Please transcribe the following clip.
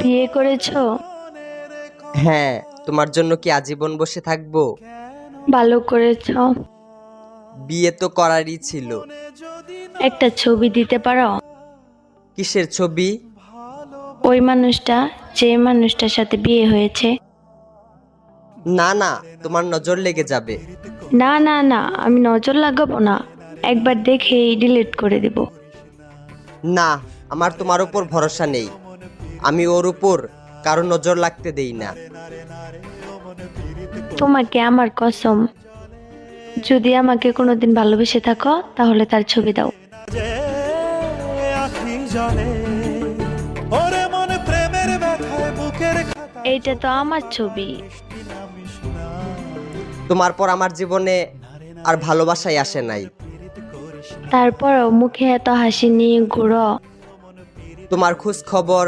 বিয়ে করেছো? হ্যাঁ, তোমার জন্য কি আজীবন বসে থাকবো? ভালো করেছো। বিয়ে তো করারই ছিল। একটা ছবি দিতে পারো? কিসের ছবি? ওই মানুষটা, যে মানুষটার সাথে বিয়ে হয়েছে। না না, তোমার নজর লেগে যাবে। না না না, আমি নজর লাগাবো না, একবার দেখেই ডিলিট করে দেব। না, আমার তোমার উপর ভরসা নেই। আমি ওর উপর কারো নজর লাগতে দেই না। তোমাকে আমার কসম, যদি আমাকে কোনোদিন ভালোবেসে থাকো তাহলে তার ছবি দাও। যে আখি জলে ওরে মন প্রেমের ব্যথায় বুকের খাতা এইটা তো আমার ছবি। তোমার পর আমার জীবনে আর ভালোবাসাই আসে নাই। তারপরও মুখে এত হাসি নিয়ে ঘুরো। তোমার খোঁজ খবর